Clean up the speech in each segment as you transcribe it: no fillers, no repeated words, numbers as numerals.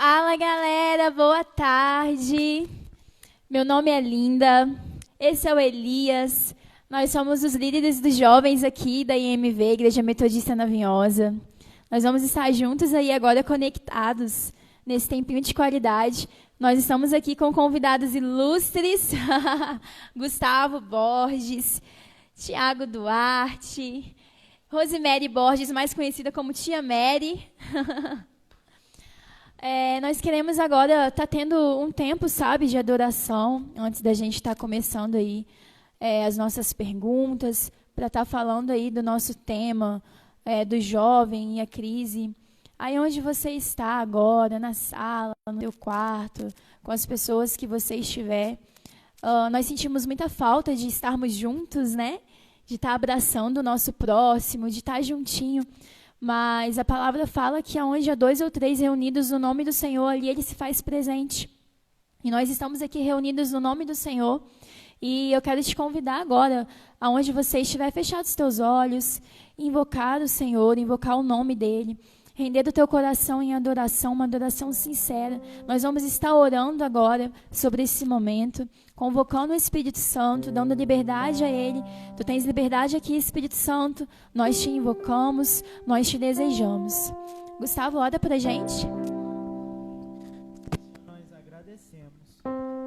Fala, galera, boa tarde. Meu nome é Linda, esse é o Elias. Nós somos os líderes dos jovens aqui da IMV, Igreja Metodista na Vinhosa. Nós vamos estar juntos aí agora conectados nesse tempinho de qualidade. Nós estamos aqui com convidados ilustres, Gustavo Borges, Tiago Duarte, Rosemary Borges, mais conhecida como Tia Mary. Nós queremos agora estar tendo um tempo, sabe, de adoração, antes da gente estar começando aí as nossas perguntas, para estar falando aí do nosso tema, do jovem e a crise. Aí onde você está agora, na sala, no seu quarto, com as pessoas que você estiver, nós sentimos muita falta de estarmos juntos, né? De estar abraçando o nosso próximo, de estar juntinho. Mas a palavra fala que aonde há 2 ou 3 reunidos no nome do Senhor, ali Ele se faz presente. E nós estamos aqui reunidos no nome do Senhor. E eu quero te convidar agora, aonde você estiver, fechar os teus olhos, invocar o Senhor, invocar o nome dEle. Render do teu coração em adoração, uma adoração sincera. Nós vamos estar orando agora sobre esse momento, convocando o Espírito Santo, dando liberdade a Ele. Tu tens liberdade aqui, Espírito Santo. Nós te invocamos, nós te desejamos. Gustavo, ora pra gente. Nós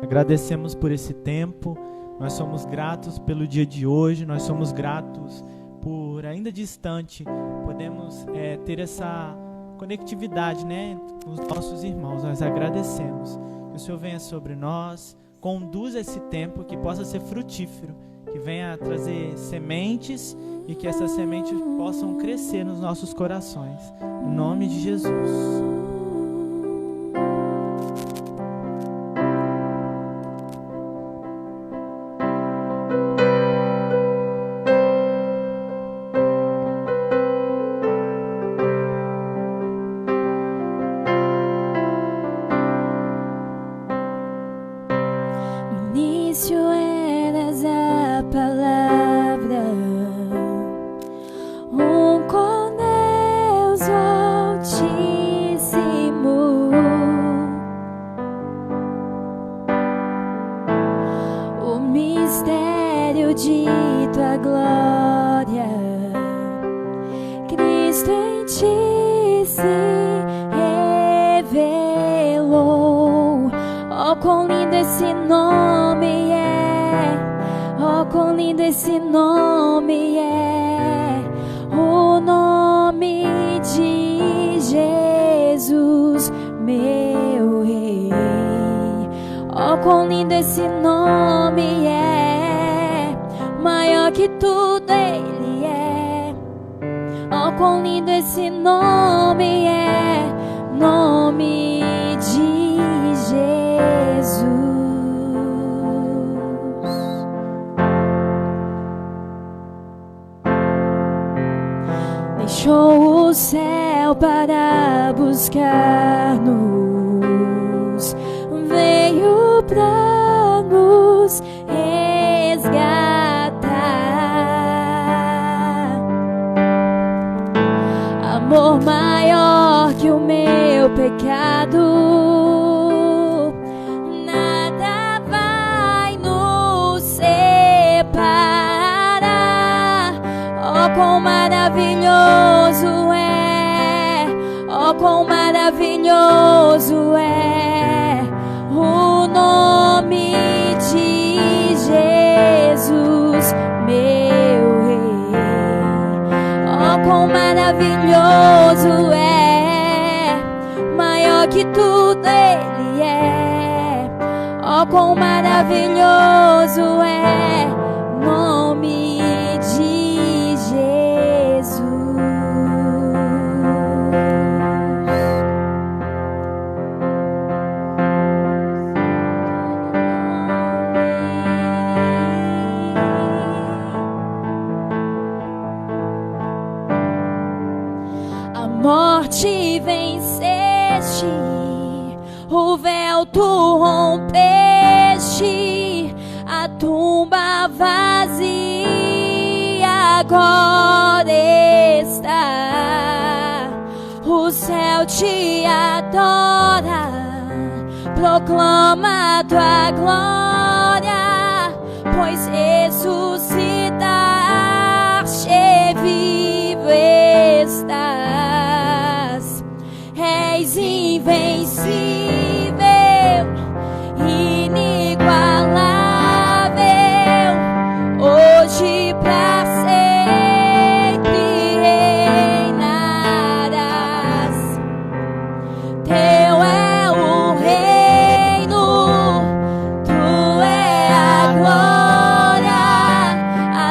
agradecemos por esse tempo. Nós somos gratos pelo dia de hoje. Nós somos gratos por, ainda distante, podemos ter essa conectividade, né, com os nossos irmãos. Nós agradecemos. Que o Senhor venha sobre nós, conduza esse tempo, que possa ser frutífero, que venha trazer sementes e que essas sementes possam crescer nos nossos corações. Em nome de Jesus. Deixou o céu para buscar-nos, veio para nos resgatar. Amor maior que o meu pecado, nada vai nos separar. Oh, quão maravilhoso é, oh, quão maravilhoso é o nome de Jesus, meu Rei. Oh, quão maravilhoso é, maior que tudo Ele é. Oh, quão maravilhoso é o nome de Jesus. A morte venceste, o véu tu rompeste, a tumba vazia agora está. O o céu te adora, proclama tua glória, pois ressuscitaste, vivo estás. És invencível, inigualável, hoje pra sempre reinarás. Teu é o reino, tu é a glória,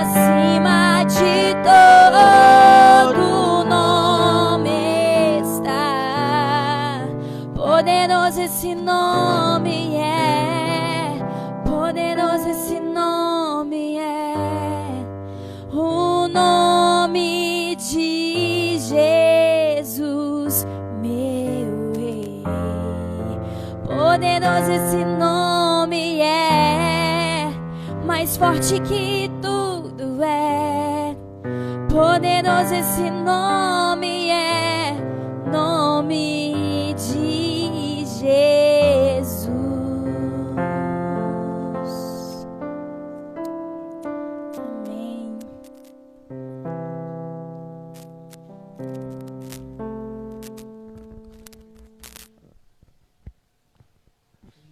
acima de todo nome está. Poderoso esse nome é, poderoso esse nome é, o nome de Jesus, meu Rei. Poderoso esse nome é, mais forte que tudo é. Poderoso esse nome é, nome de Jesus. Amém.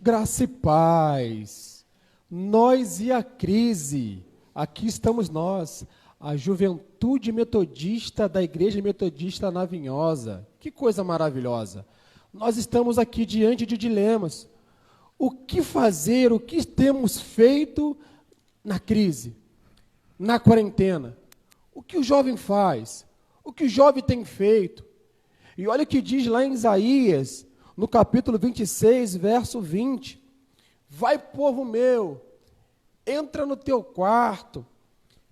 Graça e paz. Nós e a crise. Aqui estamos nós, a Juventude Metodista da Igreja Metodista na Vinhosa. Que coisa maravilhosa. Nós estamos aqui diante de dilemas. O que fazer, o que temos feito na crise, na quarentena? O que o jovem faz? O que o jovem tem feito? E olha o que diz lá em Isaías, no capítulo 26, verso 20. Vai, povo meu, entra no teu quarto,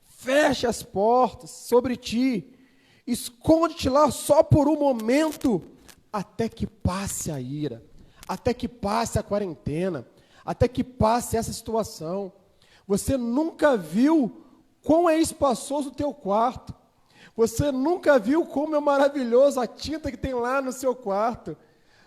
fecha as portas sobre ti, esconde-te lá só por um momento, até que passe a ira, até que passe a quarentena, até que passe essa situação. Você nunca viu quão é espaçoso o teu quarto, você nunca viu como é maravilhoso a tinta que tem lá no seu quarto.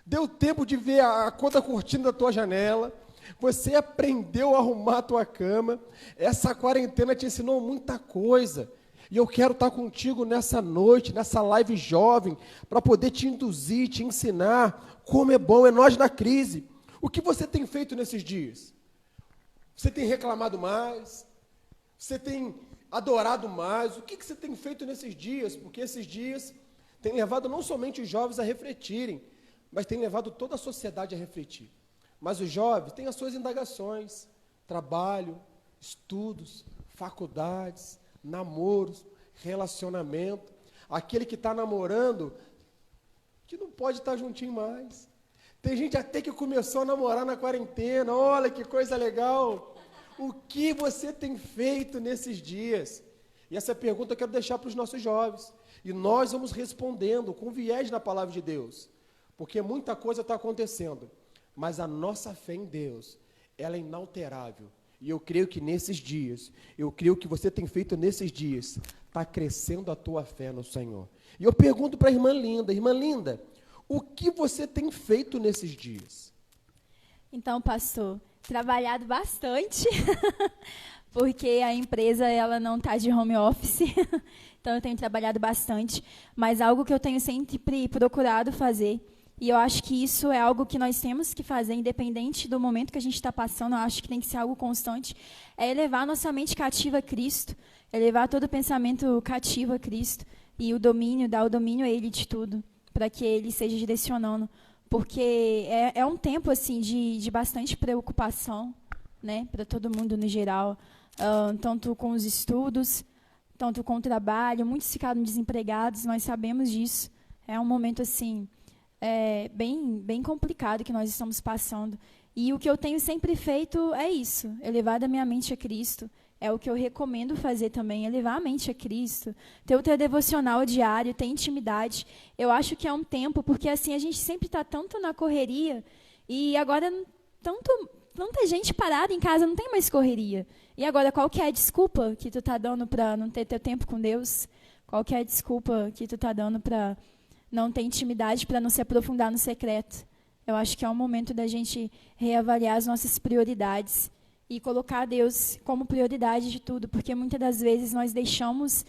Deu tempo de ver a cor da cortina da tua janela, você aprendeu a arrumar a tua cama. Essa quarentena te ensinou muita coisa. E eu quero estar contigo nessa noite, nessa live jovem, para poder te induzir, te ensinar como é bom, é nós na crise. O que você tem feito nesses dias? Você tem reclamado mais? Você tem adorado mais? O que você tem feito nesses dias? Porque esses dias têm levado não somente os jovens a refletirem, mas tem levado toda a sociedade a refletir. Mas os jovens têm as suas indagações, trabalho, estudos, faculdades, namoros, relacionamento. Aquele que está namorando, que não pode estar juntinho mais. Tem gente até que começou a namorar na quarentena. Olha que coisa legal. O que você tem feito nesses dias? E essa pergunta eu quero deixar para os nossos jovens. E nós vamos respondendo com viés na palavra de Deus. Porque muita coisa está acontecendo, mas a nossa fé em Deus, ela é inalterável. E eu creio que nesses dias, eu creio que você tem feito nesses dias, está crescendo a tua fé no Senhor. E eu pergunto para a irmã Linda, o que você tem feito nesses dias? Então, pastor, trabalhado bastante, porque a empresa ela não está de home office, então eu tenho trabalhado bastante, mas algo que eu tenho sempre procurado fazer, e eu acho que isso é algo que nós temos que fazer, independente do momento que a gente está passando, eu acho que tem que ser algo constante, é elevar nossa mente cativa a Cristo, elevar todo pensamento cativo a Cristo, e o domínio, dar o domínio a Ele de tudo, para que Ele seja direcionando, porque é um tempo assim de bastante preocupação, né, para todo mundo no geral, tanto com os estudos, tanto com o trabalho, muitos ficaram desempregados, nós sabemos disso, é um momento assim, bem complicado que nós estamos passando. E o que eu tenho sempre feito é isso, elevar a minha mente a Cristo. É o que eu recomendo fazer também, elevar a mente a Cristo. Ter o teu devocional diário, ter intimidade. Eu acho que é um tempo, porque assim a gente sempre está tanto na correria, e agora tanta gente parada em casa, não tem mais correria. E agora, qual que é a desculpa que tu está dando para não ter teu tempo com Deus? Qual que é a desculpa que tu está dando para não tem intimidade para não se aprofundar no secreto. Eu acho que é um momento da gente reavaliar as nossas prioridades e colocar Deus como prioridade de tudo, porque muitas das vezes nós deixamos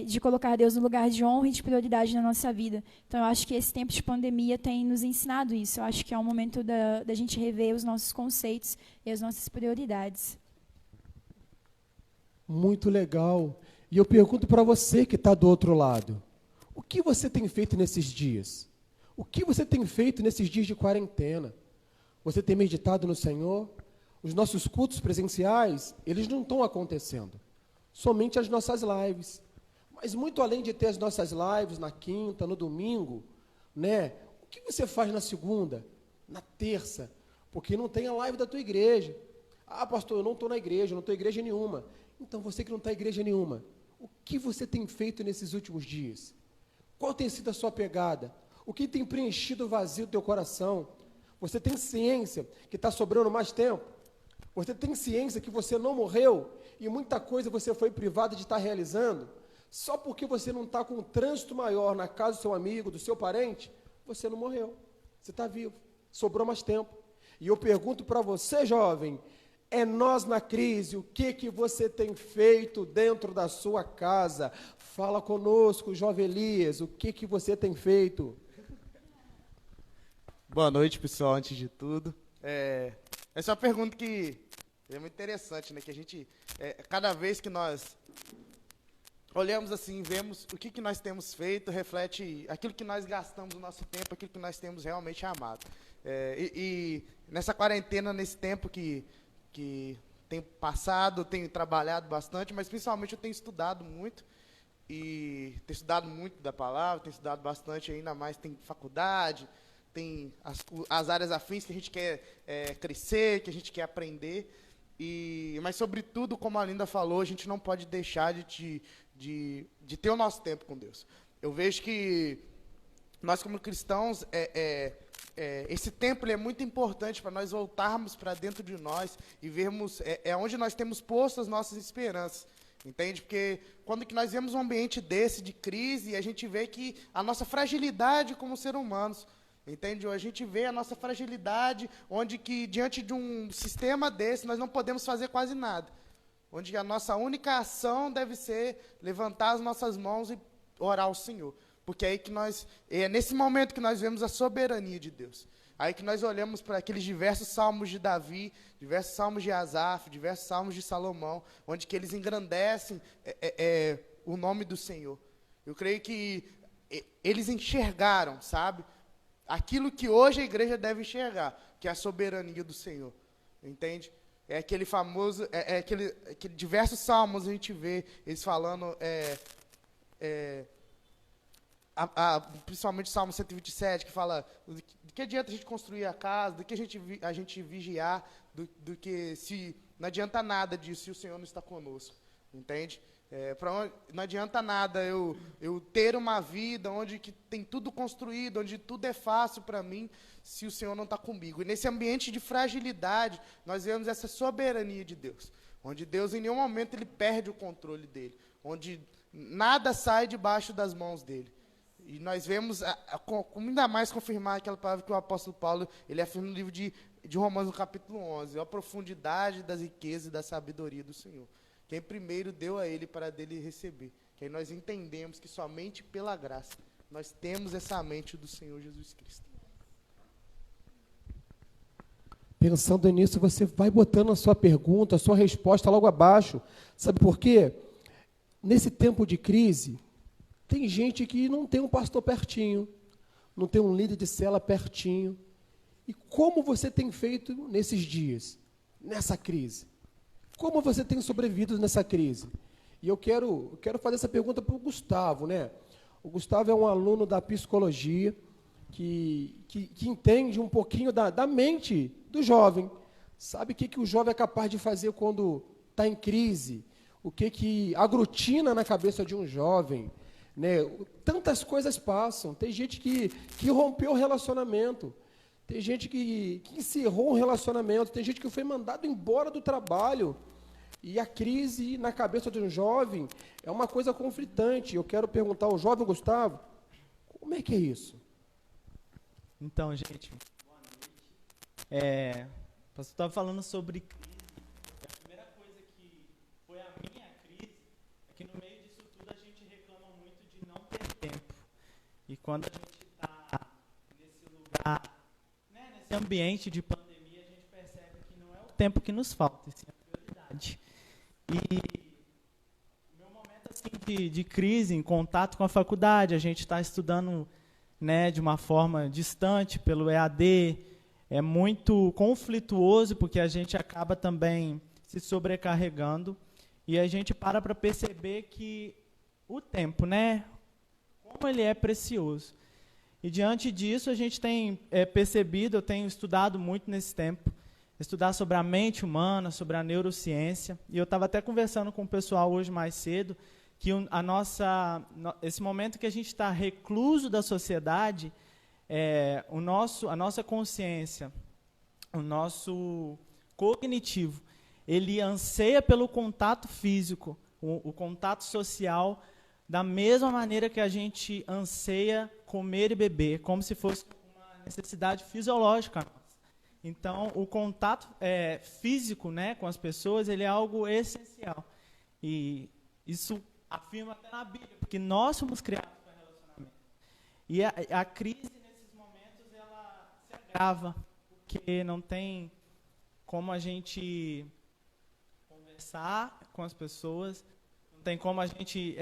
de colocar Deus no lugar de honra e de prioridade na nossa vida. Então, eu acho que esse tempo de pandemia tem nos ensinado isso. Eu acho que é um momento da gente rever os nossos conceitos e as nossas prioridades. Muito legal. E eu pergunto para você que está do outro lado, o que você tem feito nesses dias? O que você tem feito nesses dias de quarentena? Você tem meditado no Senhor? Os nossos cultos presenciais, eles não estão acontecendo. Somente as nossas lives. Mas muito além de ter as nossas lives na quinta, no domingo, né? O que você faz na segunda, na terça? Porque não tem a live da tua igreja. Ah, pastor, eu não estou na igreja, não estou em igreja nenhuma. Então, você que não está em igreja nenhuma, o que você tem feito nesses últimos dias? Qual tem sido a sua pegada? O que tem preenchido o vazio do teu coração? Você tem ciência que está sobrando mais tempo? Você tem ciência que você não morreu e muita coisa você foi privado de estar realizando? Só porque você não está com um trânsito maior na casa do seu amigo, do seu parente, você não morreu. Você está vivo. Sobrou mais tempo. E eu pergunto para você, jovem, é nós na crise, o que você tem feito dentro da sua casa? Fala conosco, jovem Elias, o que você tem feito? Boa noite, pessoal, antes de tudo. Essa é uma pergunta que é muito interessante, né? Que a gente, cada vez que nós olhamos assim, vemos o que nós temos feito, reflete aquilo que nós gastamos o nosso tempo, aquilo que nós temos realmente amado. E nessa quarentena, nesse tempo que tenho passado, tenho trabalhado bastante, mas principalmente eu tenho estudado muito, e tenho estudado muito da palavra, tenho estudado bastante, ainda mais tem faculdade, tem as áreas afins que a gente quer crescer, que a gente quer aprender, mas sobretudo, como a Linda falou, a gente não pode deixar de ter o nosso tempo com Deus. Eu vejo que nós como cristãos, esse tempo ele é muito importante para nós voltarmos para dentro de nós e vermos onde nós temos posto as nossas esperanças. Entende? Porque quando que nós vemos um ambiente desse, de crise, a gente vê que a nossa fragilidade como seres humanos, entende? A gente vê a nossa fragilidade, onde que diante de um sistema desse nós não podemos fazer quase nada. Onde a nossa única ação deve ser levantar as nossas mãos e orar ao Senhor. Porque é nesse momento que nós vemos a soberania de Deus. Aí que nós olhamos para aqueles diversos salmos de Davi, diversos salmos de Asaf, diversos salmos de Salomão, onde que eles engrandecem o nome do Senhor. Eu creio que eles enxergaram, sabe? Aquilo que hoje a igreja deve enxergar, que é a soberania do Senhor. Entende? É aquele famoso, aquele diversos salmos a gente vê eles falando, principalmente o Salmo 127, que fala do que adianta a gente construir a casa, do que a gente vigiar, do que se não adianta nada disso se o Senhor não está conosco, entende? Não adianta nada eu ter uma vida onde que tem tudo construído, onde tudo é fácil para mim, se o Senhor não está comigo. E nesse ambiente de fragilidade, nós vemos essa soberania de Deus, onde Deus em nenhum momento ele perde o controle dele, onde nada sai debaixo das mãos dele. E nós vemos, ainda mais confirmar aquela palavra que o apóstolo Paulo, ele afirma no livro de Romanos, no capítulo 11, a profundidade das riquezas e da sabedoria do Senhor. Quem primeiro deu a ele para dele receber. Que aí nós entendemos que somente pela graça nós temos essa mente do Senhor Jesus Cristo. Pensando nisso, você vai botando a sua pergunta, a sua resposta logo abaixo. Sabe por quê? Nesse tempo de crise, tem gente que não tem um pastor pertinho, não tem um líder de cela pertinho. E como você tem feito nesses dias, nessa crise? Como você tem sobrevivido nessa crise? E eu quero fazer essa pergunta para o Gustavo, né? O Gustavo é um aluno da psicologia que entende um pouquinho da mente do jovem. Sabe o que o jovem é capaz de fazer quando está em crise? O que aglutina na cabeça de um jovem? Né? Tantas coisas passam. Tem gente que rompeu o relacionamento. Tem gente que encerrou um relacionamento. Tem gente que foi mandado embora do trabalho. E a crise na cabeça de um jovem é uma coisa conflitante. Eu quero perguntar ao jovem Gustavo, Como é que é isso? Então, gente, boa noite. O pastor estava falando sobre crise. A primeira coisa que foi a minha crise é que no meio disso tudo a gente reclama muito de não ter tempo. E quando a gente está nesse lugar, né, nesse ambiente de pandemia, a gente percebe que não é o tempo que nos falta, sim a prioridade. E meu momento assim, de crise, em contato com a faculdade, a gente está estudando, né, de uma forma distante pelo EAD, é muito conflituoso, porque a gente acaba também se sobrecarregando, e a gente para perceber que o tempo, né, como ele é precioso. E diante disso, a gente tem percebido, eu tenho estudado muito nesse tempo, estudar sobre a mente humana, sobre a neurociência, e eu estava até conversando com o pessoal hoje mais cedo, que esse momento que a gente está recluso da sociedade, a nossa consciência, o nosso cognitivo, ele anseia pelo contato físico, o contato social, da mesma maneira que a gente anseia comer e beber, como se fosse uma necessidade fisiológica nossa. Então, o contato físico, né, com as pessoas, ele é algo essencial. E isso afirma até na Bíblia, porque nós somos criados para relacionamento. E a crise, nesses momentos, ela se agrava, porque não tem como a gente conversar com as pessoas, não tem como a gente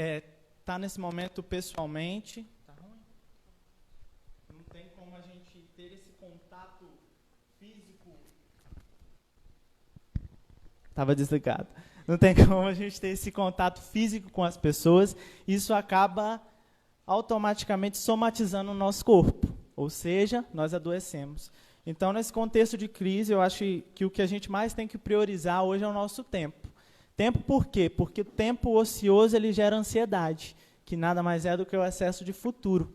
estar nesse momento pessoalmente. Tá ruim? Não tem como a gente ter esse contato físico. Estava desligado. Não tem como a gente ter esse contato físico com as pessoas. Isso acaba automaticamente somatizando o nosso corpo. Ou seja, nós adoecemos. Então, nesse contexto de crise, eu acho que o que a gente mais tem que priorizar hoje é o nosso tempo. Tempo por quê? Porque o tempo ocioso ele gera ansiedade, que nada mais é do que o excesso de futuro.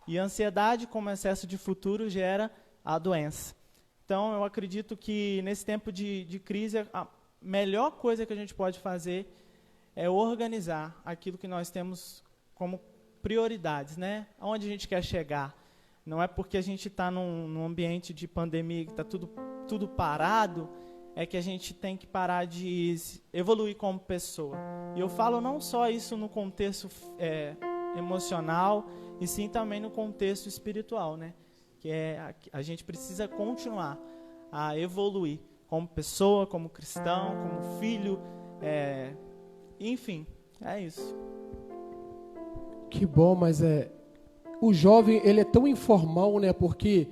E a ansiedade, como excesso de futuro, gera a doença. Então, eu acredito que nesse tempo de crise, a melhor coisa que a gente pode fazer é organizar aquilo que nós temos como prioridades, né? Aonde a gente quer chegar. Não é porque a gente está num ambiente de pandemia que está tudo parado, é que a gente tem que parar de evoluir como pessoa. E eu falo não só isso no contexto emocional, e sim também no contexto espiritual, né? Que a gente precisa continuar a evoluir como pessoa, como cristão, como filho, enfim, é isso. Que bom, mas o jovem ele é tão informal, né? Porque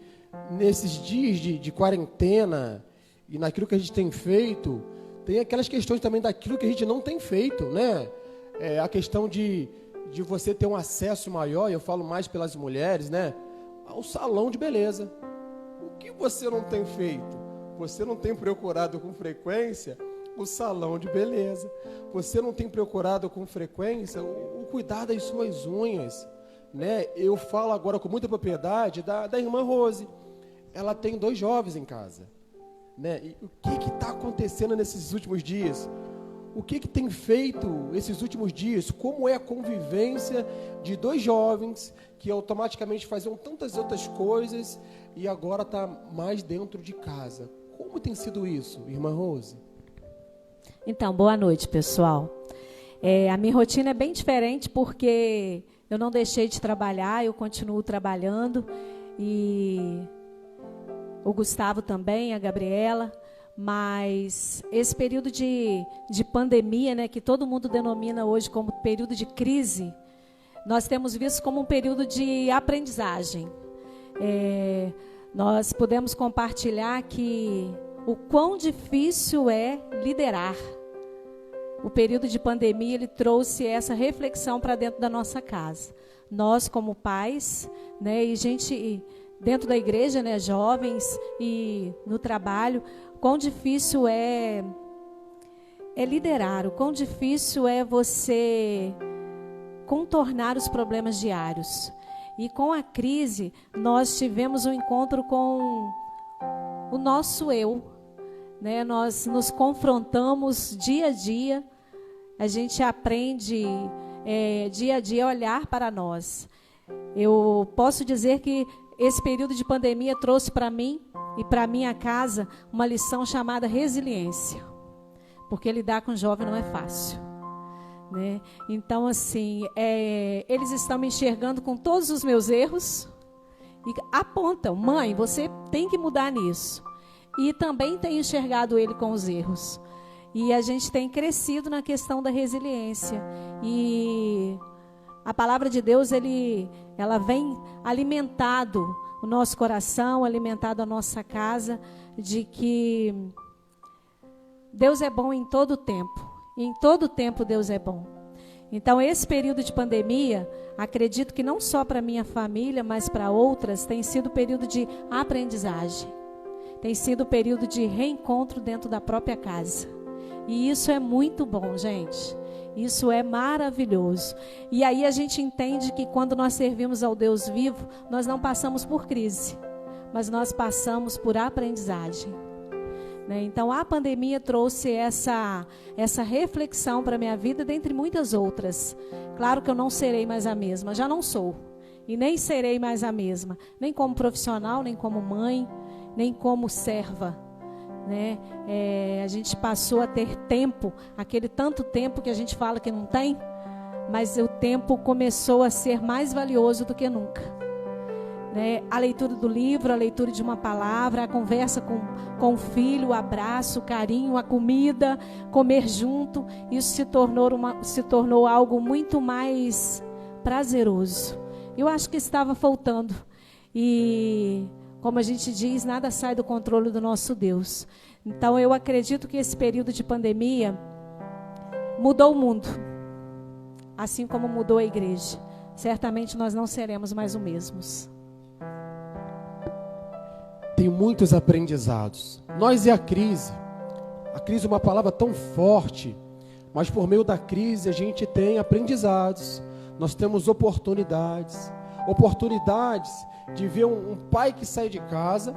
nesses dias de quarentena e naquilo que a gente tem feito, tem aquelas questões também daquilo que a gente não tem feito, né? A questão de você ter um acesso maior, eu falo mais pelas mulheres, né? Ao salão de beleza. O que você não tem feito? Você não tem procurado com frequência o salão de beleza. Você não tem procurado com frequência o cuidar das suas unhas, né? Eu falo agora com muita propriedade da irmã Rose. Ela tem 2 jovens em casa, né? E o que está acontecendo nesses últimos dias? O que tem feito esses últimos dias? Como é a convivência de 2 jovens que automaticamente faziam tantas outras coisas e agora está mais dentro de casa? Como tem sido isso, irmã Rose? Então, boa noite, pessoal. A minha rotina é bem diferente porque eu não deixei de trabalhar, eu continuo trabalhando, e o Gustavo também, a Gabriela, mas esse período de pandemia, né, que todo mundo denomina hoje como período de crise, nós temos visto como um período de aprendizagem. Nós podemos compartilhar que o quão difícil é liderar. O período de pandemia, ele trouxe essa reflexão para dentro da nossa casa. Nós, como pais, né, e gente dentro da igreja, né, jovens e no trabalho, quão difícil é liderar, o quão difícil é você contornar os problemas diários. E com a crise, nós tivemos um encontro com o nosso eu, né? Nós nos confrontamos dia a dia, a gente aprende dia a dia a olhar para nós. Eu posso dizer que esse período de pandemia trouxe para mim e para minha casa uma lição chamada resiliência. Porque lidar com jovem não é fácil, né? Então, assim, eles estão me enxergando com todos os meus erros e apontam: mãe, você tem que mudar nisso. E também tem enxergado ele com os erros. E a gente tem crescido na questão da resiliência. E a palavra de Deus, ela vem alimentado o nosso coração, alimentado a nossa casa, de que Deus é bom em todo tempo. E em todo tempo Deus é bom. Então, esse período de pandemia, acredito que não só para minha família, mas para outras, tem sido período de aprendizagem. Tem sido período de reencontro dentro da própria casa. E isso é muito bom, gente. Isso é maravilhoso. E aí a gente entende que quando nós servimos ao Deus vivo, nós não passamos por crise, mas nós passamos por aprendizagem. Então, a pandemia trouxe essa reflexão para a minha vida, dentre muitas outras. Claro que eu não serei mais a mesma, já não sou. E nem serei mais a mesma, nem como profissional, nem como mãe, nem como serva. A gente passou a ter tempo, aquele tanto tempo que a gente fala que não tem, mas o tempo começou a ser mais valioso do que nunca. A leitura do livro, a leitura de uma palavra, a conversa com o filho, o abraço, o carinho, a comida, comer junto, isso se tornou algo muito mais prazeroso. Eu acho que estava faltando. E, como a gente diz, nada sai do controle do nosso Deus. Então, eu acredito que esse período de pandemia mudou o mundo, assim como mudou a igreja. Certamente nós não seremos mais os mesmos. Tem muitos aprendizados. Nós e a crise é uma palavra tão forte, mas por meio da crise a gente tem aprendizados, nós temos oportunidades de ver um pai que sai de casa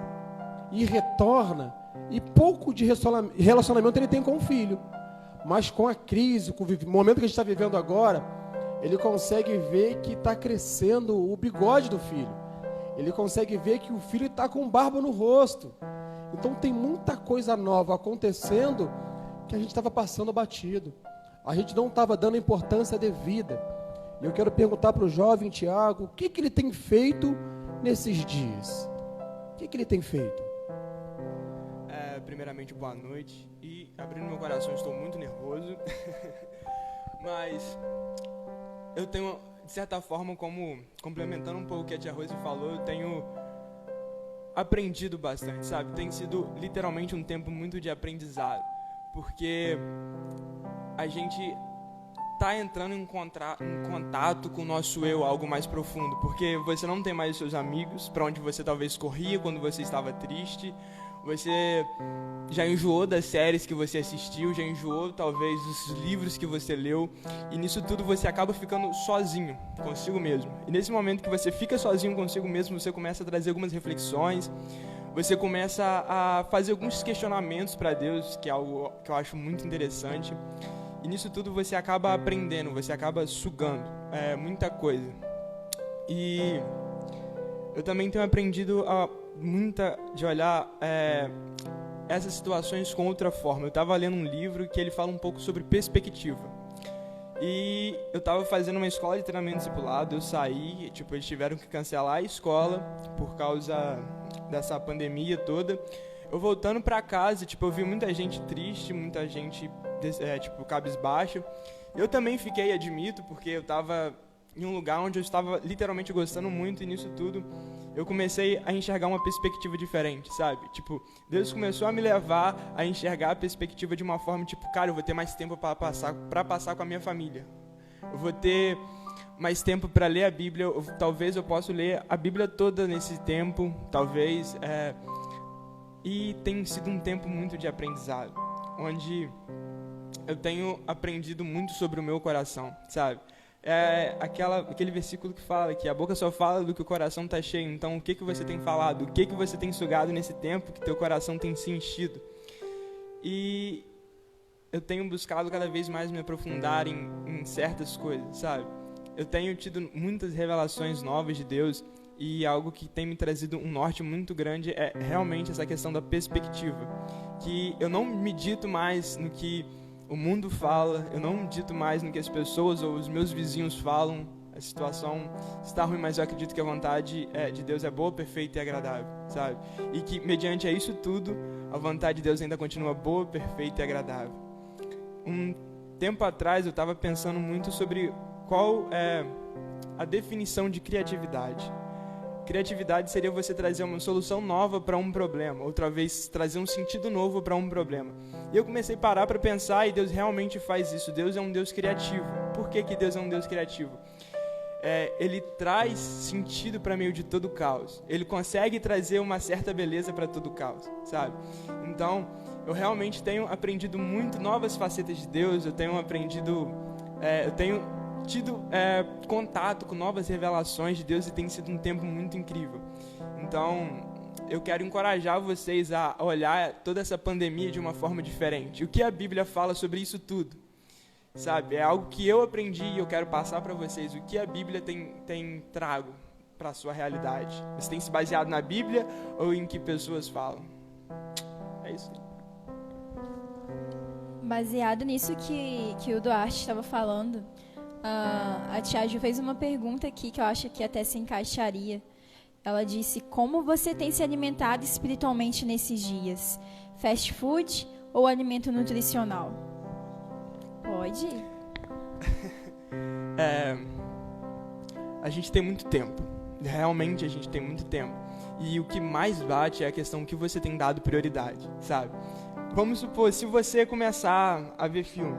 e retorna, e pouco de relacionamento ele tem com o filho, mas com a crise, com o momento que a gente está vivendo agora, ele consegue ver que está crescendo o bigode do filho. Ele consegue ver que o filho está com barba no rosto. Então tem muita coisa nova acontecendo que a gente estava passando batido. A gente não estava dando a importância devida. E eu quero perguntar para o jovem Tiago, o que ele tem feito nesses dias? O que ele tem feito? Primeiramente, boa noite. E abrindo meu coração, estou muito nervoso. Mas eu tenho, de certa forma, como complementando um pouco o que a tia Rose falou, eu tenho aprendido bastante, sabe? Tem sido literalmente um tempo muito de aprendizado, porque a gente tá entrando em contato com o nosso eu, algo mais profundo, porque você não tem mais os seus amigos, para onde você talvez corria quando você estava triste, você já enjoou das séries que você assistiu, já enjoou talvez dos livros que você leu, e nisso tudo você acaba ficando sozinho consigo mesmo. E nesse momento que você fica sozinho consigo mesmo, você começa a trazer algumas reflexões, você começa a fazer alguns questionamentos para Deus, que é algo que eu acho muito interessante. E nisso tudo você acaba aprendendo, você acaba sugando muita coisa. E eu também tenho aprendido de olhar essas situações com outra forma. Eu estava lendo um livro que ele fala um pouco sobre perspectiva. E eu estava fazendo uma escola de treinamento discipulado, eu saí, eles tiveram que cancelar a escola por causa dessa pandemia toda. Eu voltando para casa, eu vi muita gente triste, muita gente cabisbaixo. Eu também fiquei, admito, porque eu estava em um lugar onde eu estava literalmente gostando muito, e nisso tudo eu comecei a enxergar uma perspectiva diferente, sabe? Deus começou a me levar a enxergar a perspectiva de uma forma, cara, eu vou ter mais tempo para passar com a minha família. Eu vou ter mais tempo para ler a Bíblia, talvez eu possa ler a Bíblia toda nesse tempo, talvez. E tem sido um tempo muito de aprendizado, onde eu tenho aprendido muito sobre o meu coração, sabe? Aquele versículo que fala que a boca só fala do que o coração está cheio. Então, o que você tem falado? O que você tem sugado nesse tempo que teu coração tem se enchido? E eu tenho buscado cada vez mais me aprofundar em certas coisas, sabe? eu tenho tido muitas revelações novas de Deus, e algo que tem me trazido um norte muito grande é realmente essa questão da perspectiva. Que eu não medito mais no que o mundo fala, eu não medito mais no que as pessoas ou os meus vizinhos falam. A situação está ruim, mas eu acredito que a vontade de Deus é boa, perfeita e agradável, sabe? E que mediante a isso tudo, a vontade de Deus ainda continua boa, perfeita e agradável. Um tempo atrás eu estava pensando muito sobre qual é a definição de criatividade. Criatividade seria você trazer uma solução nova para um problema, outra vez trazer um sentido novo para um problema. E eu comecei a parar para pensar, e Deus realmente faz isso. Deus é um Deus criativo. Por que Deus é um Deus criativo? Ele traz sentido para meio de todo o caos. Ele consegue trazer uma certa beleza para todo o caos, sabe? Então, eu realmente tenho aprendido muito novas facetas de Deus. Eu tenho tido contato com novas revelações de Deus, e tem sido um tempo muito incrível. Então, eu quero encorajar vocês a olhar toda essa pandemia de uma forma diferente. O que a Bíblia fala sobre isso tudo? Sabe, é algo que eu aprendi e eu quero passar para vocês. O que a Bíblia tem trago para a sua realidade? Você tem se baseado na Bíblia ou em que pessoas falam? É isso. Baseado nisso que o Duarte estava falando, a Tia Ju fez uma pergunta aqui que eu acho que até se encaixaria. Ela disse: como você tem se alimentado espiritualmente nesses dias? Fast food ou alimento nutricional? Pode. A gente tem muito tempo. Realmente a gente tem muito tempo. E o que mais bate é a questão que você tem dado prioridade, sabe? Vamos supor, se você começar a ver filme,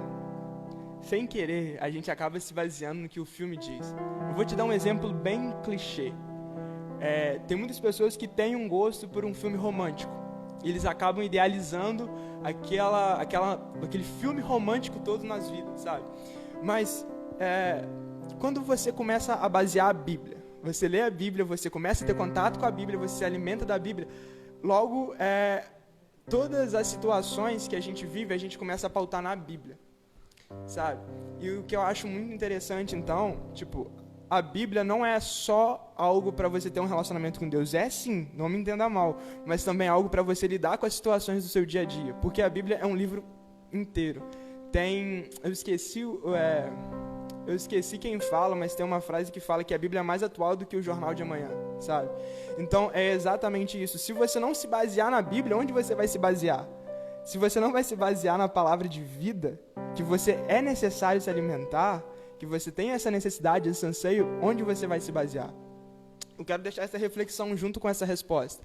sem querer, a gente acaba se baseando no que o filme diz. Eu vou te dar um exemplo bem clichê. Tem muitas pessoas que têm um gosto por um filme romântico. E eles acabam idealizando aquele filme romântico todo nas vidas, sabe? Mas quando você começa a basear a Bíblia, você lê a Bíblia, você começa a ter contato com a Bíblia, você se alimenta da Bíblia, logo todas as situações que a gente vive, a gente começa a pautar na Bíblia, sabe? E o que eu acho muito interessante, então, a Bíblia não é só algo para você ter um relacionamento com Deus. É sim, não me entenda mal, mas também é algo para você lidar com as situações do seu dia a dia, porque a Bíblia é um livro inteiro. Eu esqueci quem fala, mas tem uma frase que fala que a Bíblia é mais atual do que o jornal de amanhã, sabe? Então é exatamente isso. Se você não se basear na Bíblia, onde você vai se basear? Se você não vai se basear na palavra de vida, que você é necessário se alimentar, que você tem essa necessidade, esse anseio, onde você vai se basear? Eu quero deixar essa reflexão junto com essa resposta.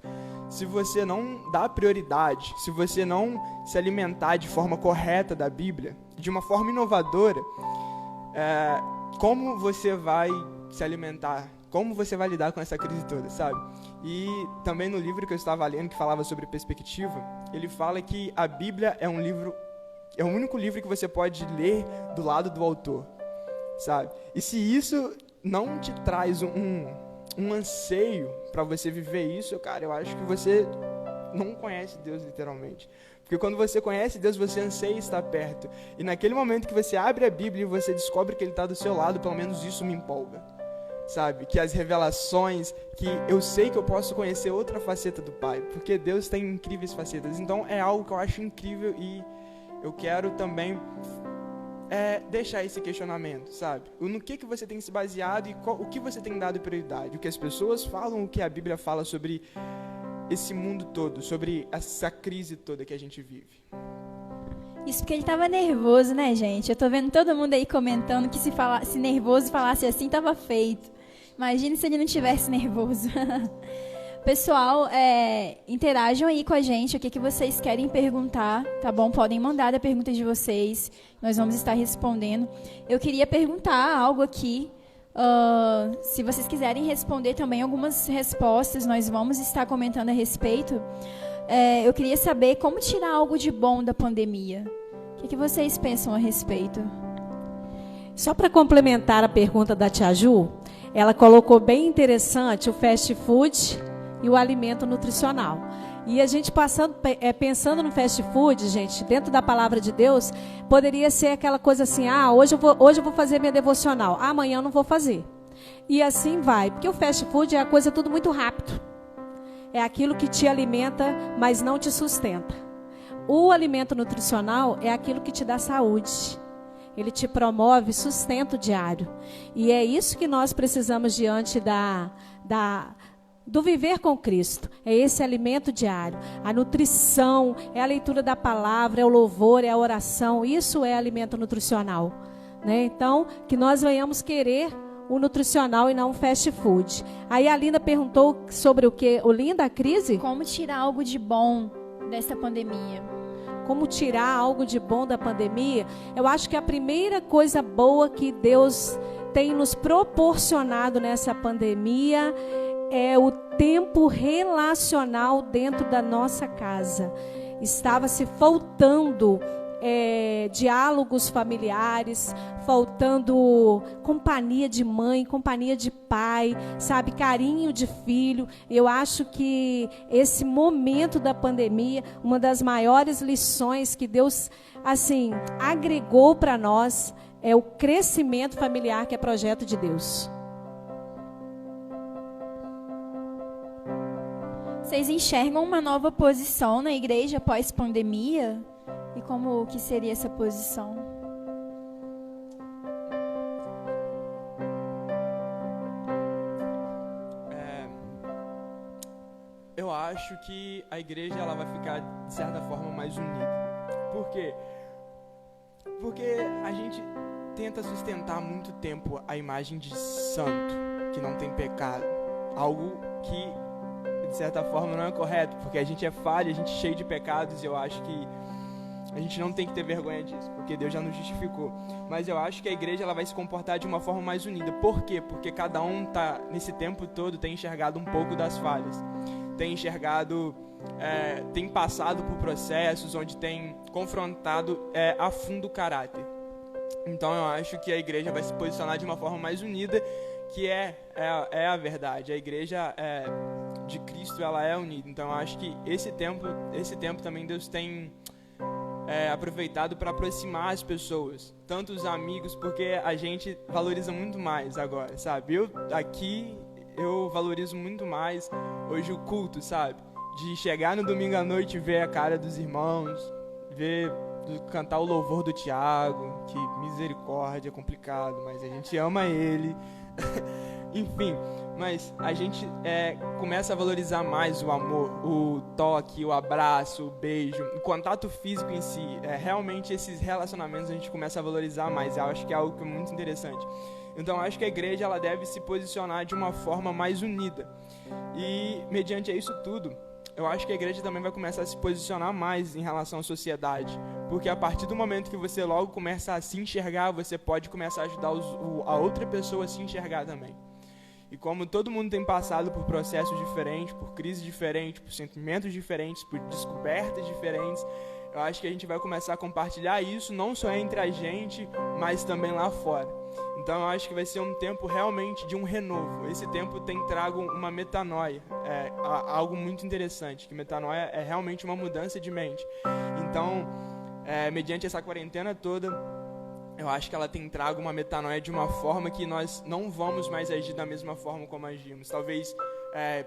Se você não dá prioridade, se você não se alimentar de forma correta da Bíblia, de uma forma inovadora, como você vai se alimentar? Como você vai lidar com essa crise toda, sabe? E também no livro que eu estava lendo, que falava sobre perspectiva, ele fala que a Bíblia é o único livro que você pode ler do lado do autor, sabe? E se isso não te traz um anseio para você viver isso, cara, eu acho que você não conhece Deus literalmente. Porque quando você conhece Deus, você anseia estar perto. E naquele momento que você abre a Bíblia e você descobre que Ele está do seu lado, pelo menos isso me empolga, sabe? Que as revelações, que eu sei que eu posso conhecer outra faceta do Pai, porque Deus tem incríveis facetas. Então é algo que eu acho incrível e eu quero também deixar esse questionamento, sabe? No que você tem se baseado e o que você tem dado prioridade. O que as pessoas falam, o que a Bíblia fala sobre esse mundo todo, sobre essa crise toda que a gente vive. Isso porque ele estava nervoso, né, gente? Eu tô vendo todo mundo aí comentando que se nervoso falasse assim, tava feito. Imagine se ele não tivesse nervoso. Pessoal, interajam aí com a gente, o que vocês querem perguntar, tá bom? Podem mandar a pergunta de vocês, nós vamos estar respondendo. Eu queria perguntar algo aqui, se vocês quiserem responder também algumas respostas, nós vamos estar comentando a respeito. Eu queria saber como tirar algo de bom da pandemia. O que vocês pensam a respeito? Só para complementar a pergunta da Tia Ju, ela colocou bem interessante o fast food e o alimento nutricional. E a gente pensando no fast food, gente, dentro da palavra de Deus, poderia ser aquela coisa assim, hoje eu vou fazer minha devocional, amanhã eu não vou fazer. E assim vai, porque o fast food é a coisa tudo muito rápido. É aquilo que te alimenta, mas não te sustenta. O alimento nutricional é aquilo que te dá saúde. Ele te promove sustento diário. E é isso que nós precisamos diante do viver com Cristo. É esse alimento diário. A nutrição, é a leitura da palavra, é o louvor, é a oração. Isso é alimento nutricional, né? Então, que nós venhamos querer o nutricional e não o fast food. Aí a Linda perguntou sobre o que? O Linda, a crise? Como tirar algo de bom dessa pandemia? Como tirar algo de bom da pandemia? Eu acho que a primeira coisa boa que Deus tem nos proporcionado nessa pandemia é o tempo relacional dentro da nossa casa. Estava se faltando diálogos familiares, faltando companhia de mãe, companhia de pai, sabe, carinho de filho. Eu acho que esse momento da pandemia, uma das maiores lições que Deus, assim, agregou para nós é o crescimento familiar, que é projeto de Deus. Vocês enxergam uma nova posição na igreja pós-pandemia? E como que seria essa posição? Eu acho que a igreja ela vai ficar, de certa forma, mais unida. Por quê? Porque a gente tenta sustentar há muito tempo a imagem de santo, que não tem pecado. Algo que, de certa forma, não é correto, porque a gente é falho, a gente é cheio de pecados, e eu acho que a gente não tem que ter vergonha disso, porque Deus já nos justificou. Mas eu acho que a igreja ela vai se comportar de uma forma mais unida. Por quê? Porque cada um nesse tempo todo, tem enxergado um pouco das falhas. Tem enxergado, tem passado por processos onde tem confrontado a fundo o caráter. Então eu acho que a igreja vai se posicionar de uma forma mais unida, que é a verdade. A igreja de Cristo, ela é unida. Então eu acho que esse tempo também Deus tem aproveitado para aproximar as pessoas, tanto os amigos, porque a gente valoriza muito mais agora, sabe? Eu valorizo muito mais hoje o culto, sabe? De chegar no domingo à noite e ver a cara dos irmãos, cantar o louvor do Tiago, que misericórdia, é complicado, mas a gente ama ele. Enfim, mas a gente começa a valorizar mais o amor, o toque, o abraço, o beijo, o contato físico em si. Realmente esses relacionamentos a gente começa a valorizar mais. Eu acho que é algo muito interessante. Então eu acho que a igreja ela deve se posicionar de uma forma mais unida. E mediante isso tudo, eu acho que a igreja também vai começar a se posicionar mais em relação à sociedade. Porque a partir do momento que você logo começa a se enxergar, você pode começar a ajudar a outra pessoa a se enxergar também. E como todo mundo tem passado por processos diferentes, por crises diferentes, por sentimentos diferentes, por descobertas diferentes, eu acho que a gente vai começar a compartilhar isso, não só entre a gente, mas também lá fora. Então eu acho que vai ser um tempo realmente de um renovo. Esse tempo tem trago uma metanoia, algo muito interessante, que metanoia é realmente uma mudança de mente. Então, mediante essa quarentena toda, eu acho que ela tem trago uma metanoia de uma forma que nós não vamos mais agir da mesma forma como agimos. Talvez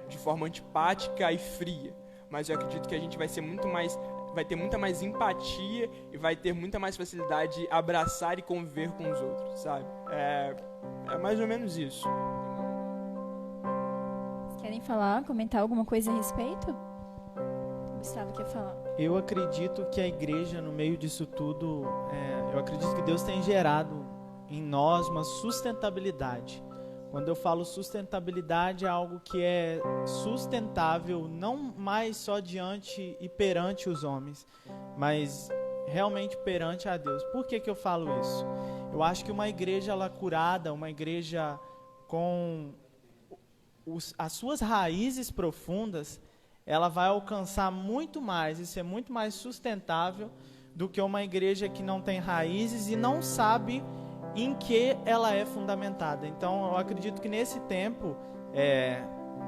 de forma antipática e fria. Mas eu acredito que a gente vai ter muita mais empatia e vai ter muita mais facilidade de abraçar e conviver com os outros, sabe? É mais ou menos isso. Querem falar, comentar alguma coisa a respeito? Gustavo quer falar. Eu acredito que a igreja, no meio disso tudo, eu acredito que Deus tem gerado em nós uma sustentabilidade. Quando eu falo sustentabilidade, é algo que é sustentável, não mais só diante e perante os homens, mas realmente perante a Deus. Por que eu falo isso? Eu acho que uma igreja ela curada, uma igreja com as suas raízes profundas, ela vai alcançar muito mais e ser muito mais sustentável do que uma igreja que não tem raízes e não sabe em que ela é fundamentada. Então, eu acredito que nesse tempo,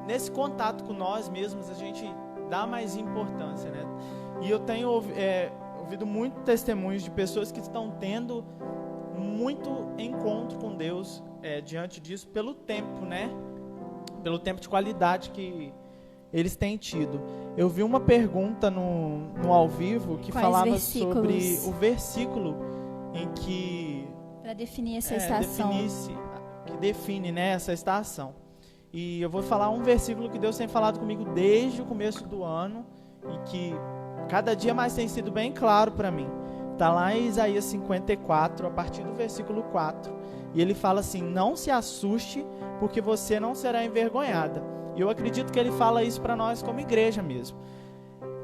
nesse contato com nós mesmos, a gente dar mais importância, né? E eu tenho ouvido muito testemunhos de pessoas que estão tendo muito encontro com Deus diante disso, pelo tempo, né? Pelo tempo de qualidade que eles têm tido. Eu vi uma pergunta no ao vivo que Quais falava versículos? sobre o versículo em que Para definir essa estação. que define, né, essa estação. E eu vou falar um versículo que Deus tem falado comigo desde o começo do ano e que cada dia mais tem sido bem claro para mim. Está lá em Isaías 54, a partir do versículo 4. E ele fala assim: não se assuste, porque você não será envergonhada. E eu acredito que ele fala isso para nós como igreja mesmo.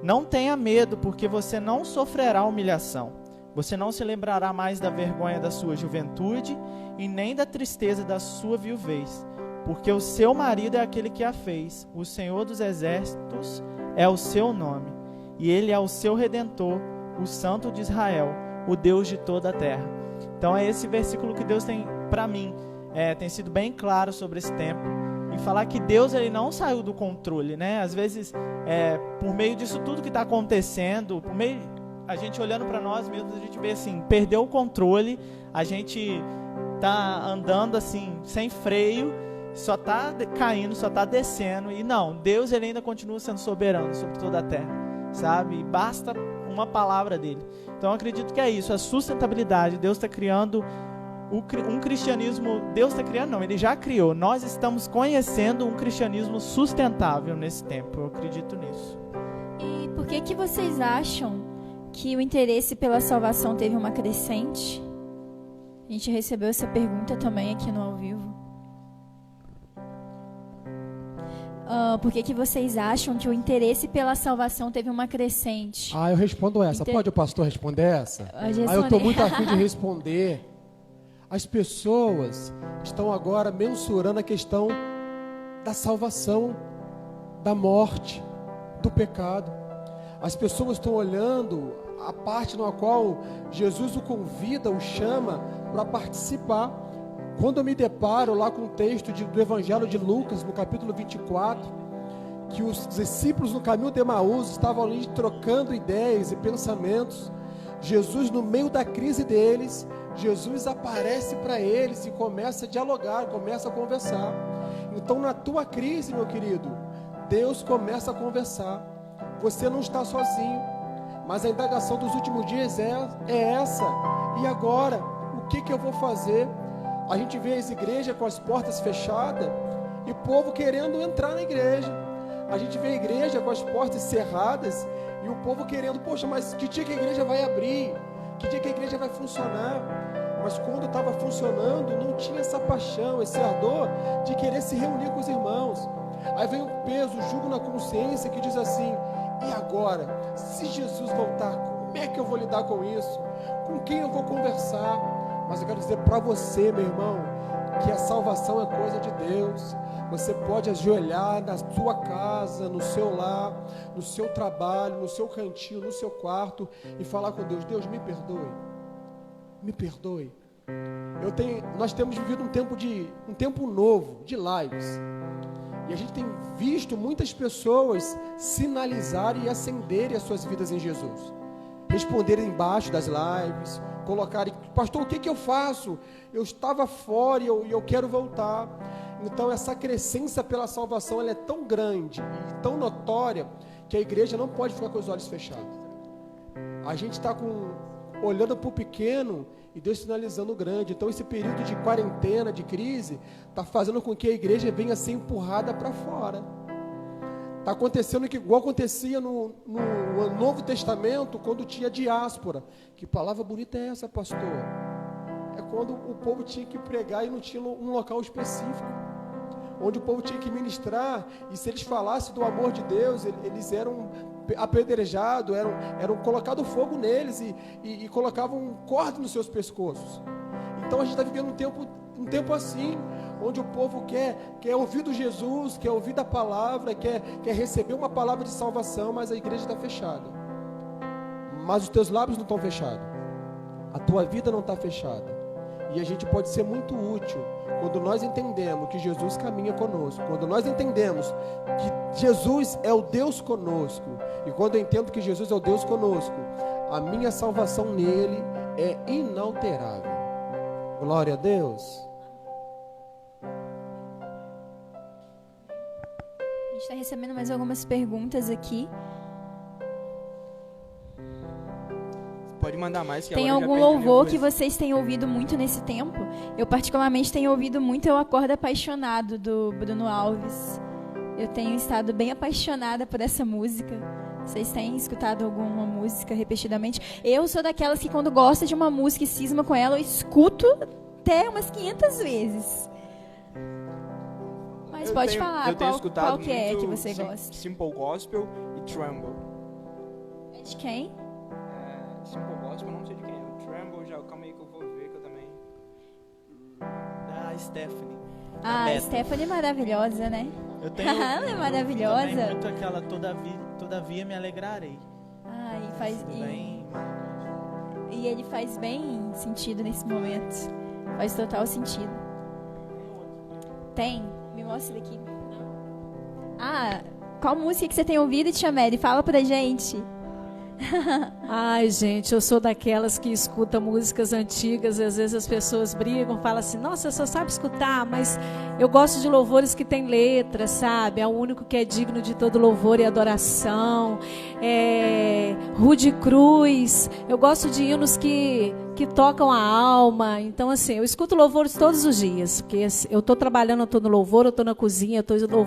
Não tenha medo, porque você não sofrerá humilhação. Você não se lembrará mais da vergonha da sua juventude e nem da tristeza da sua viuvez. Porque o seu marido é aquele que a fez. O Senhor dos Exércitos é o seu nome. E ele é o seu Redentor, o Santo de Israel, o Deus de toda a terra. Então é esse versículo que Deus tem para mim. Tem sido bem claro sobre esse tempo. E falar que Deus ele não saiu do controle, né? Às vezes, por meio disso tudo que está acontecendo, por meio a gente olhando para nós mesmos, a gente vê assim, perdeu o controle, a gente tá andando assim, sem freio, só tá caindo, só tá descendo. E não, Deus ele ainda continua sendo soberano sobre toda a terra, sabe? E basta uma palavra dele. Então eu acredito que é isso, a sustentabilidade. Deus está criando um cristianismo, Deus está criando não, ele já criou. Nós estamos conhecendo um cristianismo sustentável nesse tempo, eu acredito nisso. E por que vocês acham que o interesse pela salvação teve uma crescente? A gente recebeu essa pergunta também aqui no ao vivo. Por que vocês acham que o interesse pela salvação teve uma crescente? Eu respondo essa. Pode o pastor responder essa? Eu estou muito afim de responder. As pessoas estão agora mensurando a questão da salvação, da morte, do pecado. As pessoas estão olhando a parte na qual Jesus o convida, o chama para participar. Quando eu me deparo lá com o texto do Evangelho de Lucas, no capítulo 24, que os discípulos no caminho de Emaús estavam ali trocando ideias e pensamentos, Jesus, no meio da crise deles, Jesus aparece para eles e começa a dialogar, começa a conversar. Então, na tua crise, meu querido, Deus começa a conversar. Você não está sozinho, mas a indagação dos últimos dias é essa. E agora, o que eu vou fazer? A gente vê as igrejas com as portas fechadas e o povo querendo entrar na igreja. A gente vê a igreja com as portas cerradas e o povo querendo, poxa, mas que dia que a igreja vai abrir? Que dia que a igreja vai funcionar? Mas quando estava funcionando, não tinha essa paixão, esse ardor de querer se reunir com os irmãos. Aí vem o peso, o jugo na consciência que diz assim: e agora? Se Jesus voltar, como é que eu vou lidar com isso? Com quem eu vou conversar? Mas eu quero dizer para você, meu irmão, que a salvação é coisa de Deus. Você pode ajoelhar na sua casa, no seu lar, no seu trabalho, no seu cantinho, no seu quarto e falar com Deus: Deus, me perdoe. Me perdoe. Nós temos vivido um tempo novo de lives. E a gente tem visto muitas pessoas sinalizarem e acenderem as suas vidas em Jesus. Responderem embaixo das lives, colocarem: pastor, o que eu faço? Eu estava fora e eu quero voltar. Então essa crescência pela salvação, ela é tão grande e tão notória que a igreja não pode ficar com os olhos fechados. A gente está olhando para o pequeno e Deus sinalizando o grande. Então esse período de quarentena, de crise, está fazendo com que a igreja venha a ser empurrada para fora. Está acontecendo igual acontecia no Novo Testamento, quando tinha diáspora. Que palavra bonita é essa, pastor? É quando o povo tinha que pregar e não tinha um local específico, onde o povo tinha que ministrar, e se eles falassem do amor de Deus, eles eram apedrejados, eram colocado fogo neles e colocavam corda nos seus pescoços. Então a gente está vivendo um tempo assim, onde o povo quer ouvir do Jesus, quer ouvir da palavra, quer receber uma palavra de salvação, mas a igreja está fechada. Mas os teus lábios não estão fechados, a tua vida não está fechada. E a gente pode ser muito útil quando nós entendemos que Jesus caminha conosco, quando nós entendemos que Jesus é o Deus conosco, e quando eu entendo que Jesus é o Deus conosco, a minha salvação nele é inalterável. Glória a Deus. A gente está recebendo mais algumas perguntas aqui. Pode mandar mais. Que Tem agora eu já algum perdi louvor algumas. que vocês têm ouvido muito nesse tempo? Eu particularmente tenho ouvido muito Eu Acordo Apaixonado, do Bruno Alves. Eu tenho estado bem apaixonada por essa música. Vocês têm escutado alguma música repetidamente? Eu sou daquelas que quando gosta de uma música e cisma com ela, eu escuto até umas 500 vezes. Mas pode falar, eu tenho qual escutado que é muito que você gosta? Simple Gospel e Tremble. É de quem? Simple Gospel, não sei de quem é. O Tremble, já, calma aí que eu vou ver, que eu também... Da Stephanie. Ah, a Beto. Stephanie é maravilhosa, né? Eu tenho Ela é maravilhosa. também muito aquela todavia me alegrarei. Ah, e faz... Bem, E ele faz bem sentido nesse momento. Faz total sentido. Tem? Me mostra daqui. Ah, qual música que você tem ouvido, Tia Mary? Fala pra gente. Ai, gente, eu sou daquelas que escuta músicas antigas e às vezes as pessoas brigam, falam assim, nossa, você só sabe escutar, mas eu gosto de louvores que tem letra, sabe? É o único que é digno de todo louvor e adoração. Rude Cruz, eu gosto de hinos que tocam a alma. Então, assim, eu escuto louvores todos os dias, porque eu estou trabalhando, eu estou no louvor, eu estou na cozinha, eu estou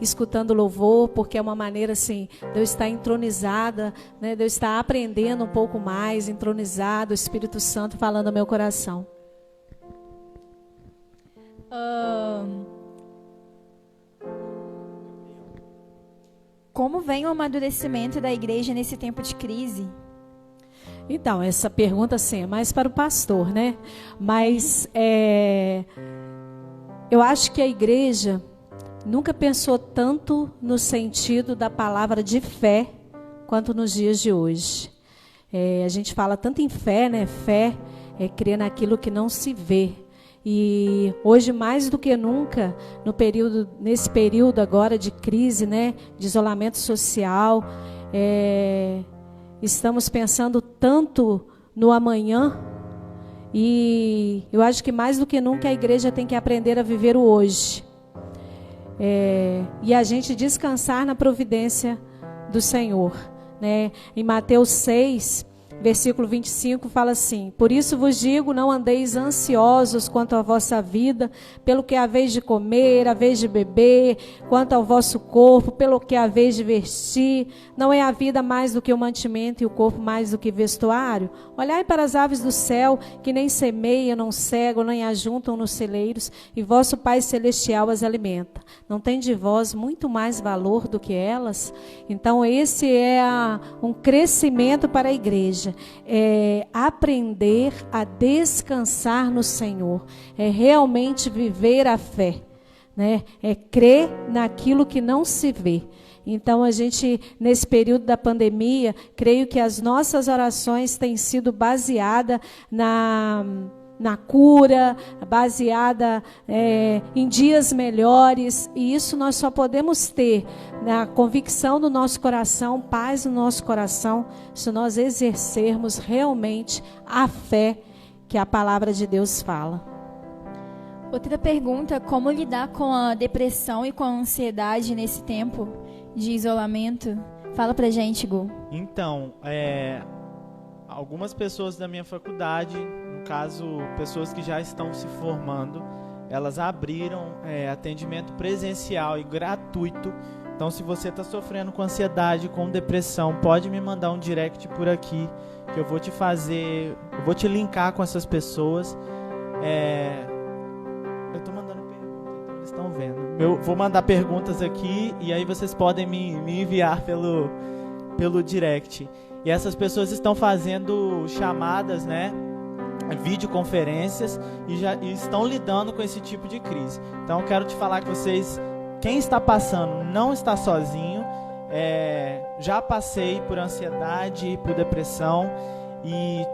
escutando louvor, porque é uma maneira, assim, de eu estar entronizada, né, de eu estar aprendendo um pouco mais, entronizado, o Espírito Santo falando no meu coração. Como vem o amadurecimento da igreja nesse tempo de crise? Então, essa pergunta, assim, é mais para o pastor, né? Mas eu acho que a igreja nunca pensou tanto no sentido da palavra de fé quanto nos dias de hoje. A gente fala tanto em fé, né? Fé é crer naquilo que não se vê. E hoje, mais do que nunca, nesse período agora de crise, né? De isolamento social, estamos pensando tanto no amanhã, e eu acho que mais do que nunca a igreja tem que aprender a viver o hoje. E a gente descansar na providência do Senhor, né? Em Mateus 6, versículo 25, fala assim: por isso vos digo, não andeis ansiosos quanto à vossa vida, pelo que haveis de comer, haveis de beber, quanto ao vosso corpo, pelo que haveis de vestir. Não é a vida mais do que o mantimento e o corpo mais do que vestuário? Olhai para as aves do céu, que nem semeiam, não cegam, nem ajuntam nos celeiros, e vosso Pai Celestial as alimenta. Não tem de vós muito mais valor do que elas? Então esse é um crescimento para a igreja. É aprender a descansar no Senhor. É realmente viver a fé, né? É crer naquilo que não se vê. Então, a gente, nesse período da pandemia, creio que as nossas orações têm sido baseadas na cura, baseada em dias melhores, e isso nós só podemos ter na convicção do nosso coração, paz no nosso coração, se nós exercermos realmente a fé que a palavra de Deus fala. Outra pergunta: como lidar com a depressão e com a ansiedade nesse tempo de isolamento? Fala pra gente, Gu. Então, algumas pessoas da minha faculdade, no caso, pessoas que já estão se formando, elas abriram atendimento presencial e gratuito. Então, se você está sofrendo com ansiedade, com depressão, pode me mandar um direct por aqui, que eu vou te linkar com essas pessoas. Eu estou mandando perguntas, então eles estão vendo. Eu vou mandar perguntas aqui e aí vocês podem me enviar pelo direct. E essas pessoas estão fazendo chamadas, né? Videoconferências e estão lidando com esse tipo de crise. Então eu quero te falar que quem está passando não está sozinho. Já passei por ansiedade, por depressão, e